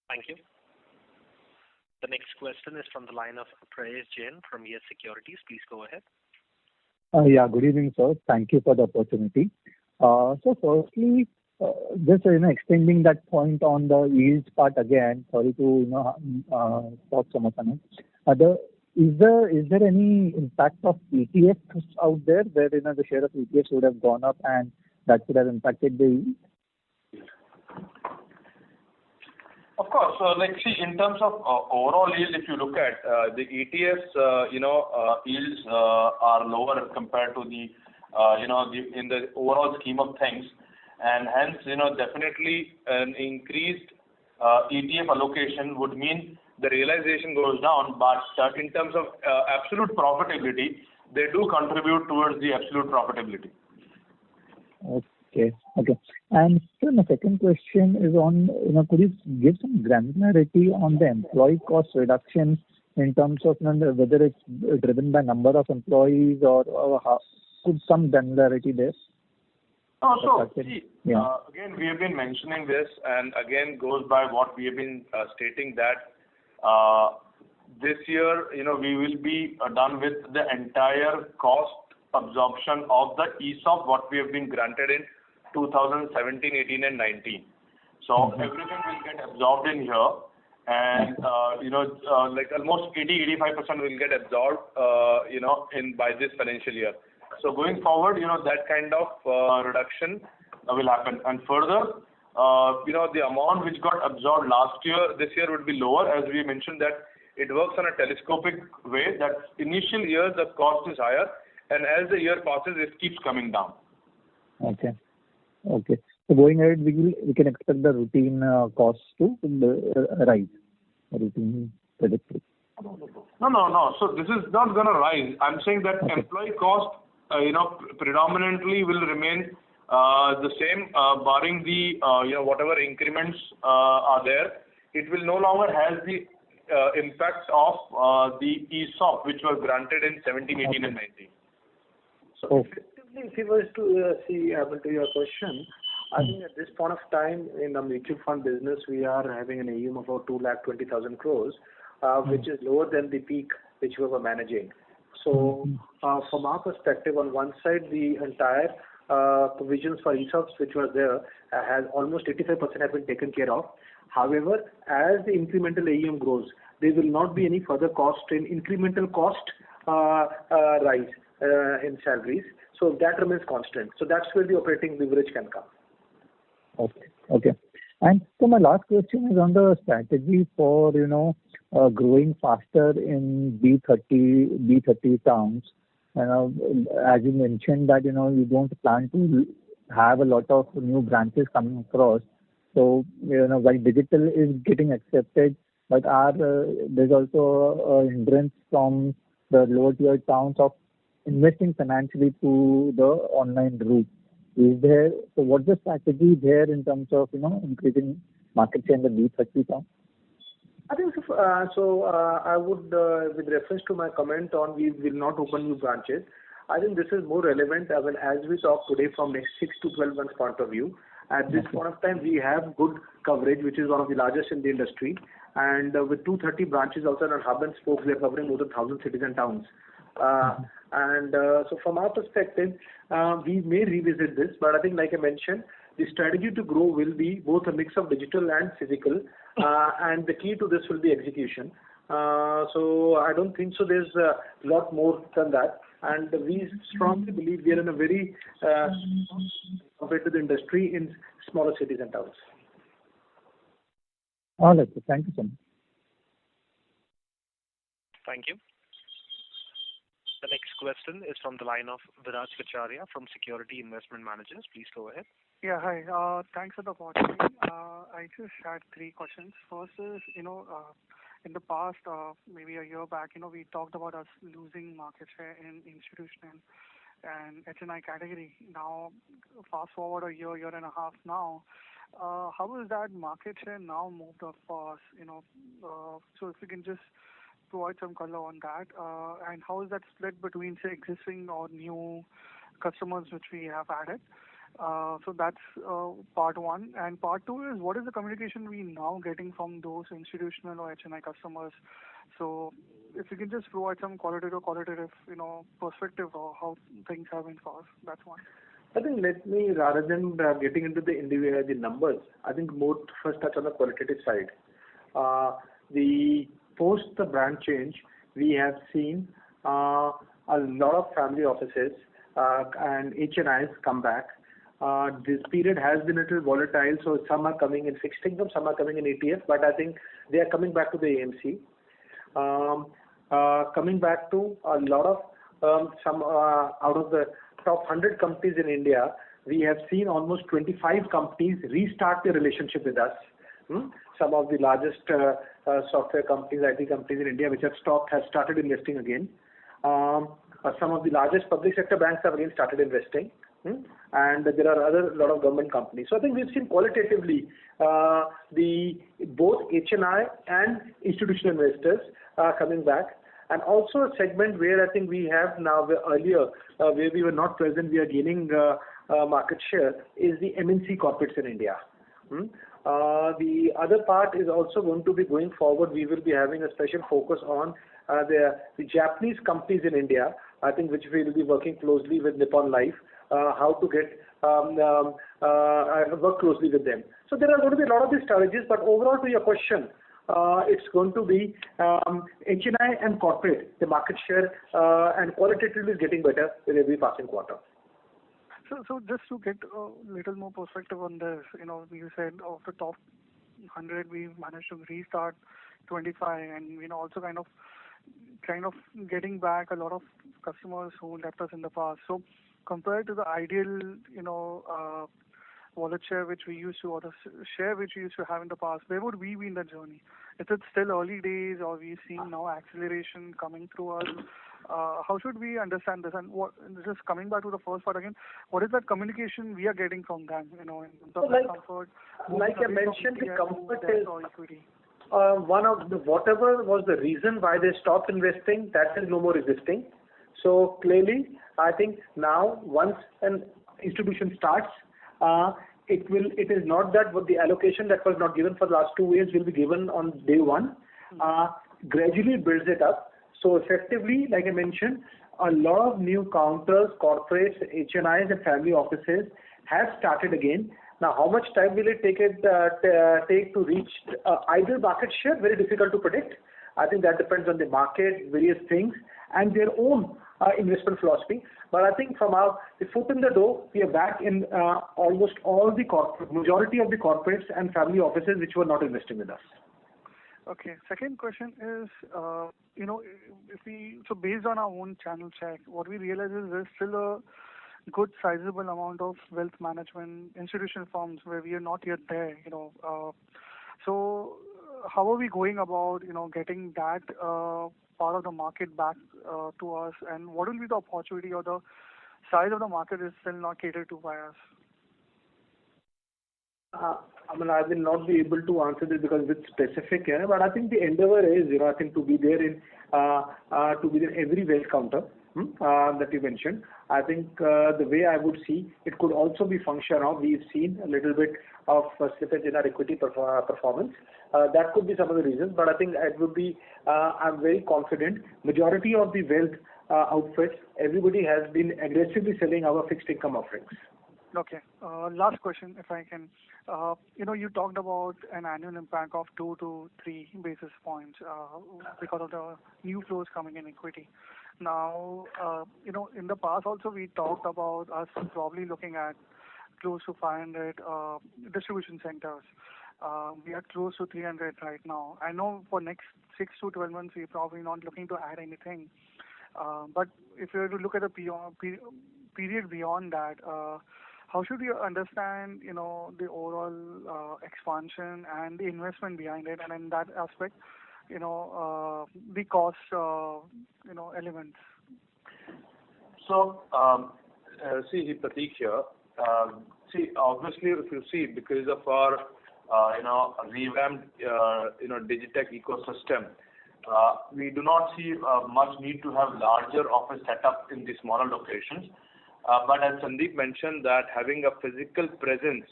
Thank you. The next question is from the line of Prayesh Jain from Yes Securities. Please go ahead. Yeah, good evening, sir. Thank you for the opportunity. So firstly, just extending that point on the yields part again, sorry to talk so much on it. Is there any impact of ETFs out there where the share of ETFs would have gone up and that could have impacted the yield? Of course. See, in terms of overall yield, if you look at the ETFs, yields are lower compared to the, in the overall scheme of things, and hence, definitely an increased ETF allocation would mean the realization goes down, but in terms of absolute profitability, they do contribute towards the absolute profitability. Okay. And sir, my second question is on, could you give some granularity on the employee cost reduction in terms of whether it's driven by number of employees or how, could some granularity there? Again, we have been mentioning this, and again goes by what we have been stating that this year, we will be done with the entire cost absorption of the ESOP what we have been granted in 2017, 18, and 19. So everything will get absorbed in here, and almost 80-85% will get absorbed, by this financial year. So going forward, that kind of reduction will happen. And further, the amount which got absorbed last year, this year would be lower, as we mentioned that it works on a telescopic way. That initial year the cost is higher, and as the year passes, it keeps coming down. Okay. Okay. So going ahead, we can expect the routine costs to rise, routine trajectory. No. So this is not going to rise. I'm saying that employee cost, predominantly will remain the same, barring the whatever increments are there. It will no longer have the impact of the ESOP which was granted in 17, 18, and 19. So effectively, if you were to see to your question, I think at this point of time in the mutual fund business, we are having an AUM of about 2,20,000 crores, which is lower than the peak which we were managing. So from our perspective, on one side, the entire provisions for ESOPs which were there has almost 85% have been taken care of. However, as the incremental AUM grows, there will not be any further cost in incremental cost rise in salaries. So that remains constant. So that's where the operating leverage can come. Okay. And so my last question is on the strategy for growing faster in B30 towns. As you mentioned that you don't plan to have a lot of new branches coming across. So while digital is getting accepted, but there's also a hindrance from the lower tier towns of investing financially to the online route. So what's the strategy there in terms of increasing market share in the B30 towns? I think I would, with reference to my comment on we will not open new branches, I think this is more relevant as we talk today from next 6 to 12 months point of view. At this point of time, we have good coverage, which is one of the largest in the industry. And with 230 branches outside on hub and spoke, we are covering more than 1,000 cities and towns. So from our perspective, we may revisit this, but I think like I mentioned, the strategy to grow will be both a mix of digital and physical, and the key to this will be execution. So I don't think so there's a lot more than that. And we strongly believe we are in a very compared to the industry in smaller cities and towns. All right. Thank you so much. Thank you. The next question is from the line of Viraj Kacharia from Security Investment Managers. Please go ahead. Yeah, hi. Thanks for the opportunity. I just had 3 questions. First is, in the past, maybe a year back, we talked about us losing market share in institutional and HNI category. Now, fast forward a year and a half now, how is that market share now moved up for us? So if you can just provide some color on that, and how is that split between, say, existing or new customers which we have added? So that's part 1. And part 2 is, what is the communication we now getting from those institutional or HNI customers? So if you can just provide some qualitative, perspective of how things have been for us. That's one. I think let me, rather than getting into the individual numbers, I think more first touch on the qualitative side. The post the brand change, we have seen a lot of family offices and HNIs come back. This period has been a little volatile, so some are coming in fixed income, some are coming in ETF, but I think they are coming back to the AMC. Coming back to a lot of some out of the top 100 companies in India, we have seen almost 25 companies restart their relationship with us. Some of the largest software companies, IT companies in India, which have started investing again. Some of the largest public sector banks have again started investing. And there are a lot of government companies. So I think we've seen qualitatively the both HNI and institutional investors coming back. And also a segment where I think we have now, earlier, where we were not present, we are gaining market share, is the MNC corporates in India. The other part is also going to be going forward. We will be having a special focus on the Japanese companies in India, I think, which we will be working closely with Nippon Life, how to get work closely with them. So there are going to be a lot of these strategies, but overall to your question, it's going to be HNI and corporate, the market share and qualitatively is getting better with every passing quarter. So just to get a little more perspective on this, you said of the top 100, we managed to restart 25, and also kind of getting back a lot of customers who left us in the past. So compared to the ideal, wallet share which we used to, or the share which we used to have in the past? Where would we be in the journey? Is it still early days, or we seeing now acceleration coming through us? How should we understand this? And what, just coming back to the first part again, what is that communication we are getting from them? In terms of comfort. Like I mentioned, the comfort is one of the whatever was the reason why they stopped investing, that is no more existing. So clearly, I think now once an institution starts, it is not that what the allocation that was not given for the last 2 years will be given on day one. Gradually builds it up. So effectively, like I mentioned, a lot of new counters, corporates, HNIs and family offices have started again. Now, how much time will it take to reach ideal market share? Very difficult to predict. I think that depends on the market, various things, and their own investment philosophy. But I think from the foot in the door, we are back in almost all the majority of the corporates and family offices which were not investing with us. Okay. Second question is, so based on our own channel check, what we realize is there's still a good sizable amount of wealth management institutional firms where we are not yet there. So how are we going about, getting that part of the market back to us, and what will be the opportunity or the size of the market is still not catered to by us? I will not be able to answer this because it's specific, but I think the endeavor is, I think to be there in every wealth counter that you mentioned. I think the way I would see it could also be function of we've seen a little bit of slippage in our equity performance. That could be some of the reasons, but I think it would be. I'm very confident. Majority of the wealth outfits, everybody has been aggressively selling our fixed income offerings. Okay. Last question, if I can. You talked about an annual impact of 2 to 3 basis points because of the new flows coming in equity. Now, in the past also we talked about us probably looking at close to 500 distribution centers. We are close to 300 right now. I know for next 6 to 12 months we're probably not looking to add anything. But if you were to look at the period beyond that, how should you understand, the overall expansion and the investment behind it, and in that aspect, the cost, elements? So, Prateek here. Obviously, if you see, because of our, revamped, digitech ecosystem, we do not see much need to have larger office setup in the smaller locations. But as Sandeep mentioned, that having a physical presence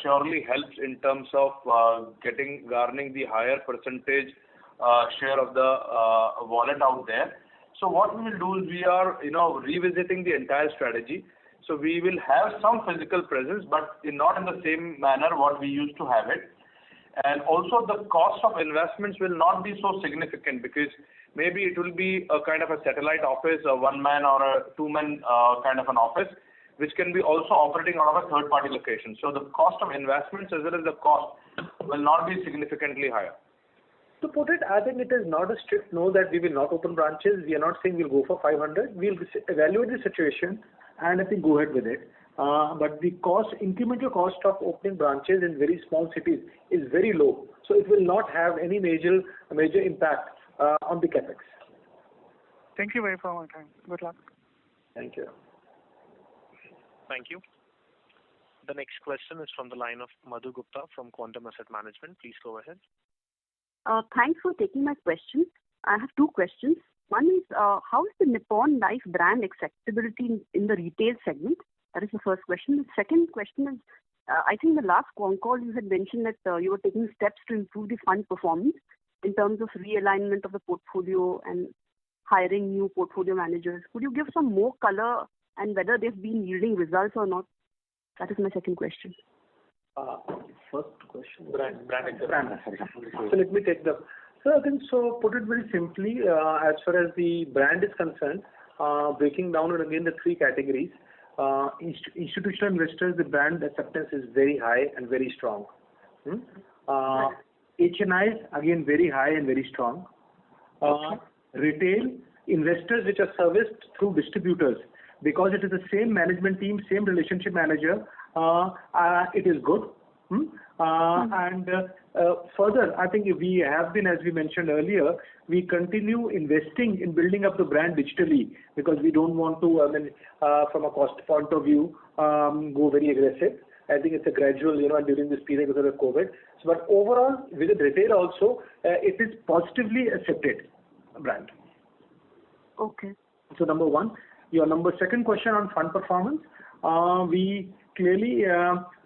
surely helps in terms of garnering the higher percentage share of the wallet out there. So what we will do is we are, revisiting the entire strategy. So we will have some physical presence, but not in the same manner what we used to have it. And also the cost of investments will not be so significant because maybe it will be a kind of a satellite office, a one-man or a two-man kind of an office, which can be also operating out of a third-party location. So the cost of investments as well as the cost will not be significantly higher. To put it, I think it is not a strict no that we will not open branches. We are not saying we'll go for 500. We'll evaluate the situation and I think go ahead with it. But the incremental cost of opening branches in very small cities is very low. So it will not have any major impact on the capex. Thank you very much for your time. Good luck. Thank you. Thank you. The next question is from the line of Madhu Gupta from Quantum Asset Management. Please go ahead. Thanks for taking my question. I have 2 questions. One is, how is the Nippon Life brand acceptability in the retail segment? That is the first question. The second question is, I think in the last con call you had mentioned that you were taking steps to improve the fund performance in terms of realignment of the portfolio and hiring new portfolio managers. Could you give some more color and whether they've been yielding results or not? That is my second question. First question. Brand. So let me take the. So I think put it very simply, as far as the brand is concerned, breaking down it again the 3 categories. Institutional investors, the brand acceptance is very high and very strong. HNIs again very high and very strong. Retail investors which are serviced through distributors, because it is the same management team, same relationship manager, it is good. And further, I think we have been, as we mentioned earlier, we continue investing in building up the brand digitally because we don't want to, from a cost point of view, go very aggressive. I think it's a gradual, during this period because of COVID. So, but overall, within retail also, it is positively accepted brand. Okay. So number one. Your second question on fund performance. We clearly,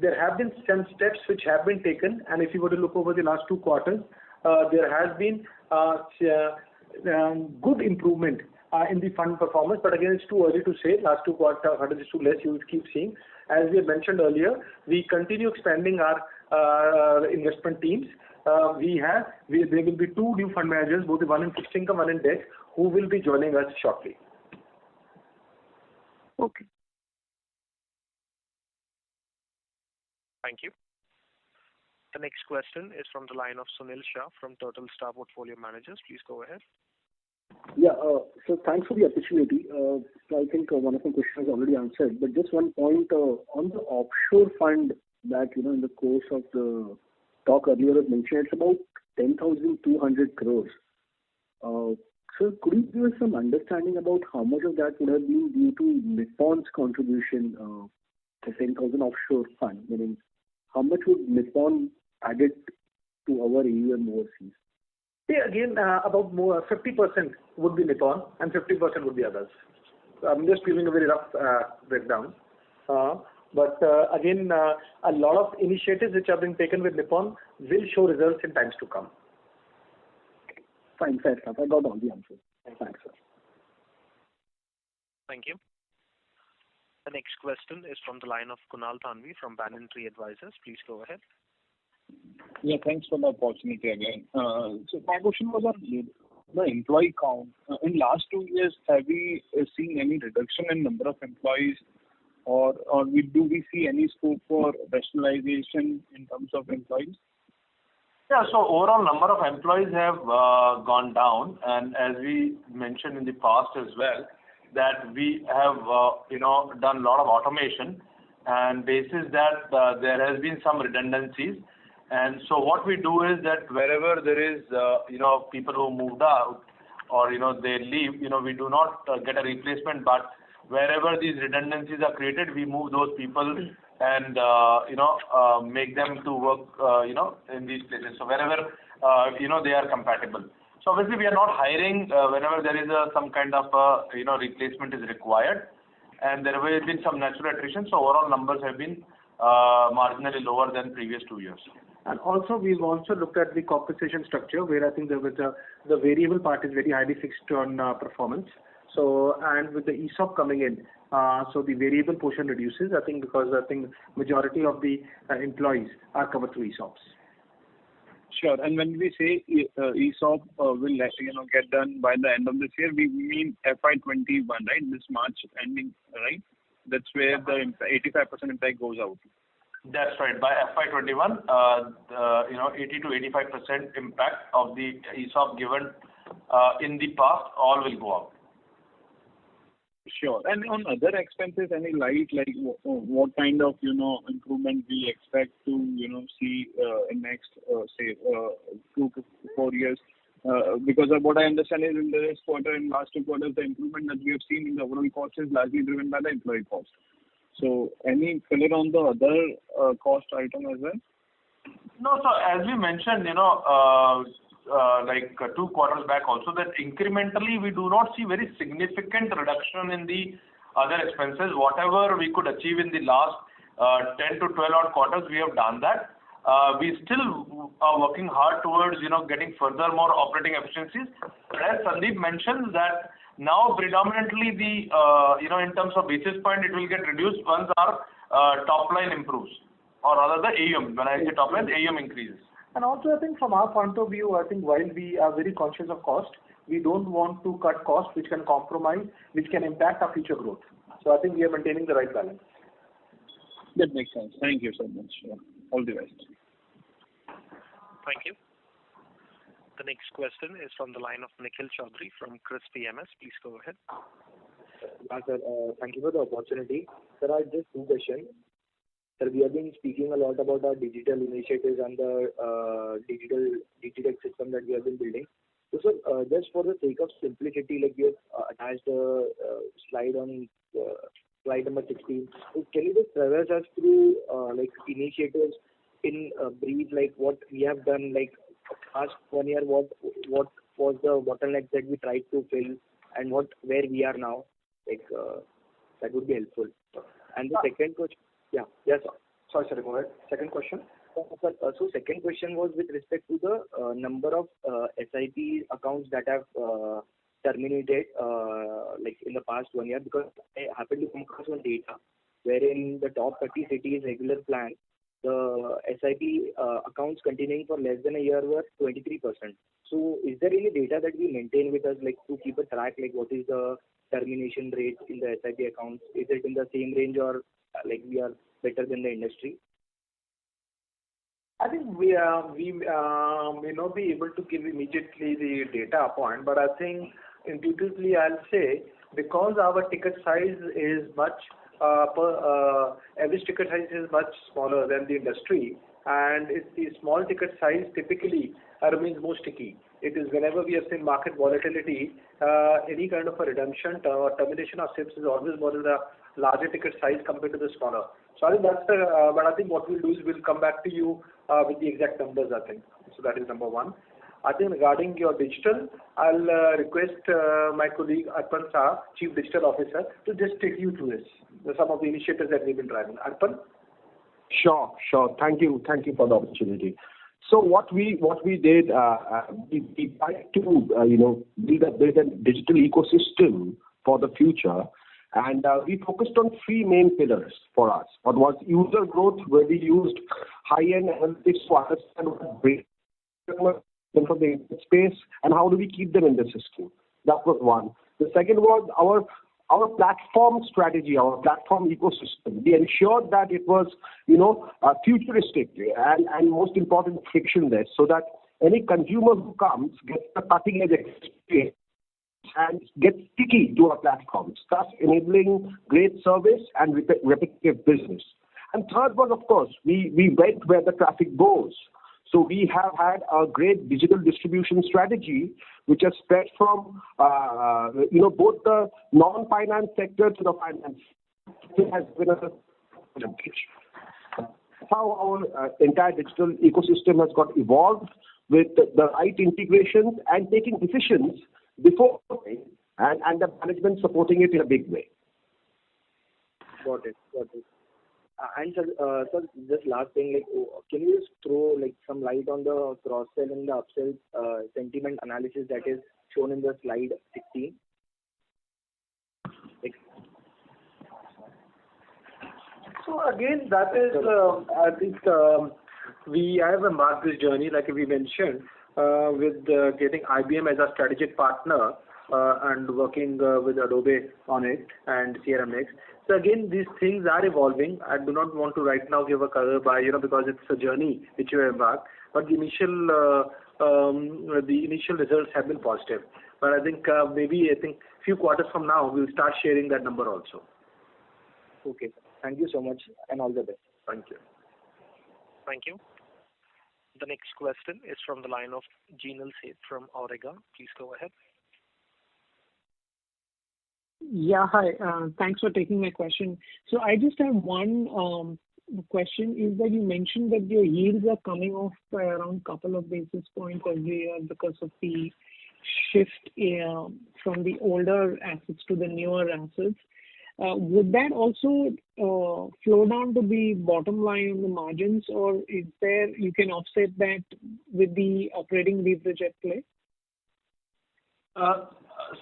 there have been some steps which have been taken, and if you were to look over the last 2 quarters, there has been good improvement in the fund performance, but again, it's too early to say. Last 2 quarters is too less, you will keep seeing. As we have mentioned earlier, we continue expanding our investment teams. There will be 2 new fund managers, both one in fixed income, one in debt, who will be joining us shortly. Okay. Thank you. The next question is from the line of Sunil Shah from Turtle Star Portfolio Managers. Please go ahead. Yeah, so thanks for the opportunity. I think one of my questions is already answered, but just one point on the offshore fund that, in the course of the talk earlier was mentioned, it's about 10,200 crores. So could you give us some understanding about how much of that would have been due to Nippon's contribution to 10,000 offshore fund? Meaning, how much would Nippon add it to our AUM overseas? Yeah, again, about more 50% would be Nippon and 50% would be others. So I'm just giving a very rough breakdown. But again, a lot of initiatives which have been taken with Nippon will show results in times to come. Fine, fair enough. I got all the answers. Thanks, sir. Thank you. The next question is from the line of Kunal Thanvi from Banyan Tree Advisors. Please go ahead. Yeah, thanks for the opportunity again. So my question was on the employee count. In last 2 years, have we seen any reduction in number of employees, or do we see any scope for rationalization in terms of employees? Yeah, so overall number of employees have gone down, and as we mentioned in the past as well, that we have done a lot of automation, and basis that there has been some redundancies. And so what we do is that wherever there is people who moved out or they leave, we do not get a replacement, but wherever these redundancies are created, we move those people and make them to work in these places. So wherever they are compatible. So obviously we are not hiring whenever there is some kind of replacement is required, and there will be some natural attrition. So overall numbers have been marginally lower than previous 2 years. And also we've also looked at the compensation structure, where I think there was the variable part is very highly fixed on performance. So and with the ESOP coming in, so the variable portion reduces. I think because majority of the employees are covered through ESOPs. Sure. And when we say ESOP will get done by the end of this year, we mean FY21, right? This March ending, right? That's where the 85% impact goes out. That's right. By FY21, 80 to 85% impact of the ESOP given in the past all will go out. Sure. And on other expenses, any light, like what kind of improvement we expect to see in next say 2 to 4 years? Because of what I understand is in this quarter and last 2 quarters, the improvement that we have seen in the overall cost is largely driven by the employee cost. So any color on the other cost item as well? No, so as we mentioned, like 2 quarters back also, that incrementally we do not see very significant reduction in the other expenses. Whatever we could achieve in the last 10 to 12 odd quarters, we have done that. We still are working hard towards, getting further more operating efficiencies. But as Sandeep mentioned that now predominantly the, in terms of basis point, it will get reduced once our top line improves, or rather the AUM. When I say top line, the AUM increases. And also I think from our point of view, I think while we are very conscious of cost, we don't want to cut costs which can compromise, which can impact our future growth. So I think we are maintaining the right balance. That makes sense. Thank you so much. All the best. Thank you. The next question is from the line of Nikhil Chaudhary from Chris PMS. Please go ahead. Sir, thank you for the opportunity. Sir, I have just 2 questions. Sir, we have been speaking a lot about our digital initiatives and the digital DTTech system that we have been building. So, sir, just for the sake of simplicity, like we have attached a slide on slide number 16. So can you just traverse us through like initiatives in brief, like what we have done, like past 1 year, what was the bottleneck that we tried to fill, and where we are now? Like that would be helpful. And the second question, yes. Sorry, sir, go ahead. Second question. So second question was with respect to the number of SIP accounts that have terminated like in the past 1 year, because I happened to come across one data wherein the top 30 cities regular plan, the SIP accounts continuing for less than a year were 23%. So is there any data that we maintain with us, like to keep a track, like what is the termination rate in the SIP accounts? Is it in the same range, or like we are better than the industry? I think we may not be able to give immediately the data point, but I think intuitively I'll say, because our ticket size is much average ticket size is much smaller than the industry, and it's the small ticket size typically remains more sticky. It is whenever we have seen market volatility, any kind of a redemption or termination of SIPs is always more than the larger ticket size compared to the smaller. So I think that's but I think what we'll do is we'll come back to you with the exact numbers, I think. So that is number one. I think regarding your digital, I'll request my colleague Arpan Saha, Chief Digital Officer, to just take you through some of the initiatives that we've been driving. Arpan? Sure. Thank you for the opportunity. So what we did, we tried to build a digital ecosystem for the future, and we focused on three main pillars for us. One was user growth, where we used high-end analytics to understand what great from the space and how do we keep them in the system. That was one. The second was our platform strategy, our platform ecosystem. We ensured that it was, futuristic and most important, frictionless, so that any consumer who comes gets the cutting edge experience and gets sticky to our platforms, thus enabling great service and repetitive business. And third was, of course, we went where the traffic goes. So we have had a great digital distribution strategy, which has spread from, both the non-finance sector to the finance. It has been how our entire digital ecosystem has got evolved with the right integrations and taking decisions before and the management supporting it in a big way. Got it. And sir, just last thing, like, can you just throw like some light on the cross-sell and the upsell sentiment analysis that is shown in the slide 16? So again, that is, I think we have embarked this journey, like we mentioned, with getting IBM as a strategic partner and working with Adobe on it and CRMX. So again, these things are evolving. I do not want to right now give a color by, because it's a journey which we have embarked. But the initial results have been positive. But I think few quarters from now we'll start sharing that number also. Okay. Thank you so much, and all the best. Thank you. Thank you. The next question is from the line of Jinal Seth from Auriga. Please go ahead. Yeah, hi. Thanks for taking my question. So I just have one question, is that you mentioned that your yields are coming off by around couple of basis points every year because of the shift from the older assets to the newer assets. Would that also flow down to the bottom line on the margins, or is there you can offset that with the operating leverage at play?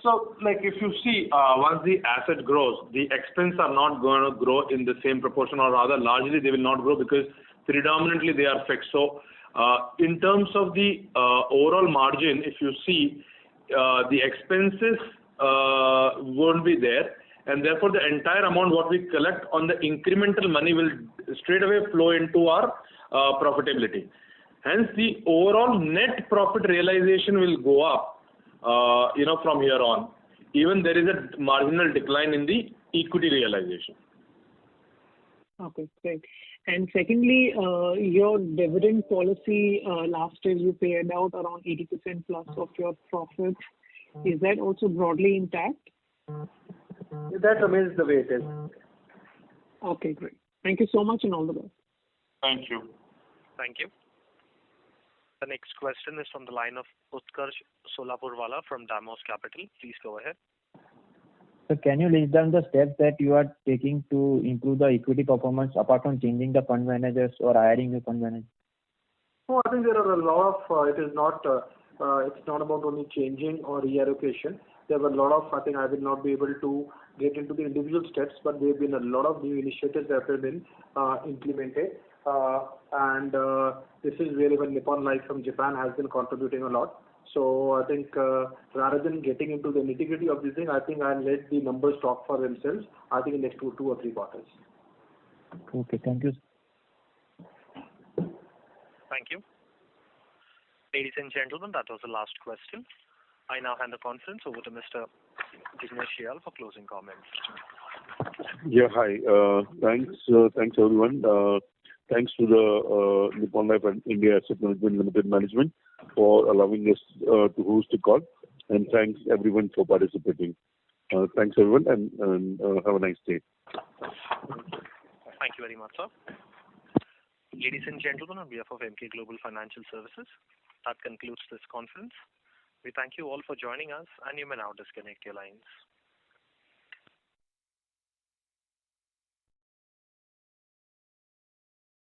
So, like if you see, once the asset grows, the expense are not going to grow in the same proportion, or rather largely they will not grow because predominantly they are fixed. So, in terms of the overall margin, if you see, the expenses won't be there, and therefore the entire amount what we collect on the incremental money will straight away flow into our profitability. Hence, the overall net profit realization will go up. From here on, even there is a marginal decline in the equity realization. Okay, great. And secondly, your dividend policy, last year you paid out around 80% plus of your profits. Is that also broadly intact? That remains the way it is. Okay, great. Thank you so much and all the best. Thank you. Thank you. The next question is from the line of Utkarsh Solapurwala from Damos Capital. Please go ahead. So can you list down the steps that you are taking to improve the equity performance apart from changing the fund managers or hiring new fund managers? No, I think there are a lot of, it's not about only changing or reallocation. There were a lot of, I think I will not be able to get into the individual steps, but there have been a lot of new initiatives that have been implemented. And this is where even Nippon Life from Japan has been contributing a lot. So I think rather than getting into the nitty-gritty of this thing, I think I'll let the numbers talk for themselves, I think in the next two or three quarters. Okay, thank you. Thank you. Ladies and gentlemen, that was the last question. I now hand the conference over to Mr. Jignesh Shial for closing comments. Yeah, hi. Thanks everyone. Thanks to the Nippon Life and India Asset Management Limited management for allowing us to host the call, and thanks everyone for participating. Thanks everyone, and have a nice day. Thank you very much, sir. Ladies and gentlemen, on behalf of Emkay Global Financial Services, that concludes this conference. We thank you all for joining us, and you may now disconnect your lines.